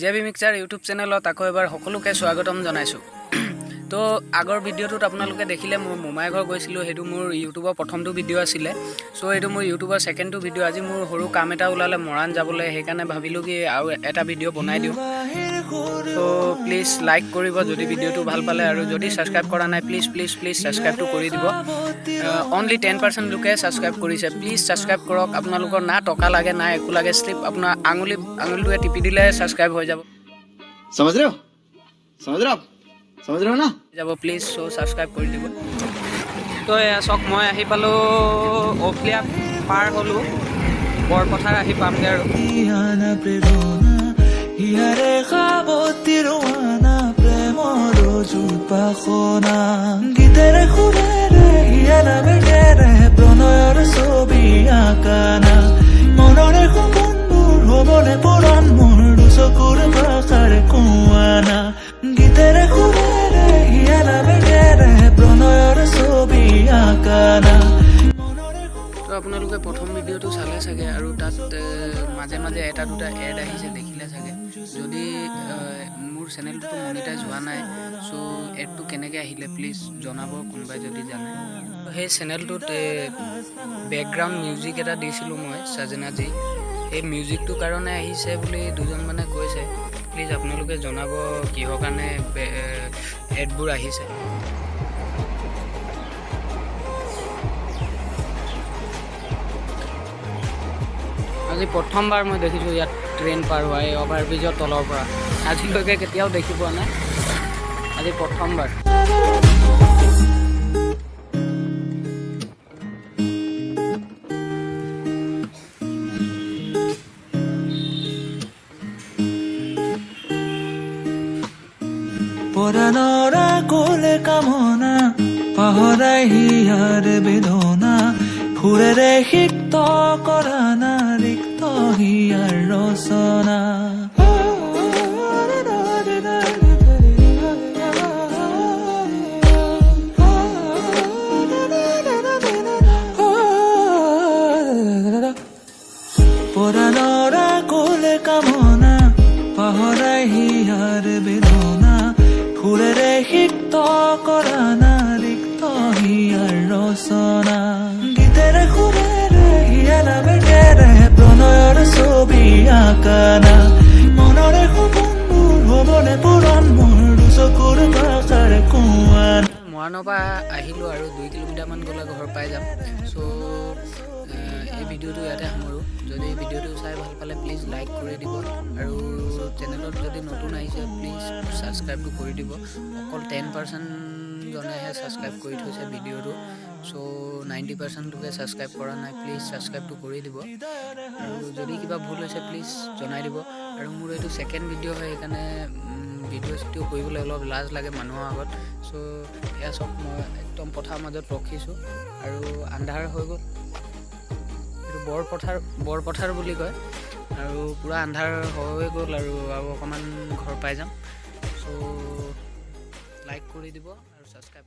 Jebi mixer YouTube চেনেলত আকৌ এবাৰ সকলোকে স্বাগতম জনাইছোঁ। তো আগৰ ভিডিঅ'টোত আপোনালোকে দেখিলে মোৰ মোমাই ঘৰ গৈছিলোঁ, সেইটো মোৰ ইউটিউবৰ প্ৰথমটো ভিডিঅ' আছিলে। চ' এইটো মোৰ ইউটিউবৰ ছেকেণ্ডটো ভিডিঅ'। আজি মোৰ সৰু কাম এটা ওলালে মৰাণ যাবলৈ, সেইকাৰণে ভাবিলোঁ কি আৰু এটা ভিডিঅ' বনাই দিওঁ। চ' প্লিজ লাইক কৰিব যদি ভিডিঅ'টো ভাল পালে, আৰু যদি ছাবস্ক্ৰাইব কৰা নাই প্লিজ ছাবস্ক্ৰাইবটো কৰি দিব। অনলি 10% লোকে ছাবস্ক্ৰাইব কৰিছে। প্লিজ ছাবস্ক্ৰাইব কৰক। আপোনালোকৰ না টকা লাগে না একো লাগে, শ্লিপ আপোনাৰ আঙুলিটোৱে টিপি দিলে ছাবস্ক্ৰাইব হৈ যাব। समझ रहे हो ना যাব প্লিজ। চ' ছাবস্ক্ৰাইব কৰি দিব। তো এয়া চাওক, মই আহি পালোঁ, অফলিয়া পাৰ হ'লোঁ, বৰপথাৰ আহি পামগৈ আৰু। গীতেৰে সুৰেৰে হিয়াৰা বেগেৰে প্ৰণয়ৰ ছবি আঁকানা, মনৰে সপোনবোৰ হ'বনে পুৰাণ মোৰ দুচকুৰ ভাষাৰ কোৱানা। গীতেৰে সুৰেৰে হিয়াৰা বেগেৰে প্ৰণয়ৰ ছবি আঁকানা। তো আপোনালোকে প্ৰথম ভিডিঅ'টো চালে চাগে, আৰু তাত মাজে মাজে এটা দুটা এড আহিছে দেখিলে চাগে। যদি মোৰ চেনেলটোতো মনিটাইজ হোৱা নাই, চ' এডটো কেনেকৈ আহিলে প্লিজ জনাব কোনোবাই যদি জানে। সেই চেনেলটোত বেকগ্ৰাউণ্ড মিউজিক এটা দিছিলোঁ মই, সাজনাজি। সেই মিউজিকটোৰ কাৰণে আহিছে বুলি দুজনমানে কৈছে। প্লিজ আপোনালোকে জনাব কিহৰ কাৰণে এডবোৰ আহিছে। আজি প্ৰথমবাৰ মই দেখিছোঁ ইয়াত ট্ৰেইন পাৰ হোৱা, এই অভাৰব্ৰিজৰ তলৰ পৰা। আজিলৈকে কেতিয়াও দেখি পোৱা নাই, আজি প্ৰথমবাৰ। পৰাণৰা কোলে কামনা পাহৰাই হিয়াৰ বেদনা, সুৰেৰে সিক্ত কৰা না ৰিক্ত হিয়াৰ ৰচনা। পৰাণৰা কোলে কামনা পাহৰাই হিয়াৰ বেদনা, সুৰেৰে সিক্ত কৰা না ৰিক্ত হিয়াৰ ৰচনা। গীতেৰে সুৰেৰে হিয়াৰা বেগেৰে প্ৰণয়ৰ ছবি আঁকানা, মনৰে সপোনবোৰ হ'বনে পুৰাণ মোৰ দুচকুৰ ভাষাৰ কোৱানা। মৰাণৰ পৰা আহিলোঁ আৰু 2 কিলোমিটাৰমান গ'লে ঘৰ পাই যাম। চ' এই ভিডিঅ'টো ইয়াতে সামৰোঁ। যদি ভিডিঅ'টো চাই ভাল পালে প্লিজ লাইক কৰি দিব, আৰু চেনেলত যদি নতুন আহিছে প্লিজ ছাবস্ক্ৰাইবটো কৰি দিব। অকল 10% জনেহে ছাবস্ক্ৰাইব কৰি থৈছে ভিডিঅ'টো। চ' 90% লোকে ছাবস্ক্ৰাইব কৰা নাই। প্লিজ ছাবস্ক্ৰাইবটো কৰি দিব, আৰু যদি কিবা ভুল হৈছে প্লিজ জনাই দিব। আৰু মোৰ এইটো ছেকেণ্ড ভিডিঅ' হয়, সেইকাৰণে ভিডিঅ' চিডিঅ' কৰিবলৈ অলপ লাজ লাগে মানুহৰ আগত। চ' এয়া চব মই একদম পথাৰৰ মাজত ৰখিছোঁ, আৰু আন্ধাৰ হৈ গ'ল। এইটো বৰপথাৰ বুলি কয়, আৰু পূৰা আন্ধাৰ হৈ গ'ল, আৰু অকণমান ঘৰ পাই যাম। চ' লাইক কৰি দিব আৰু ছাবস্ক্ৰাইব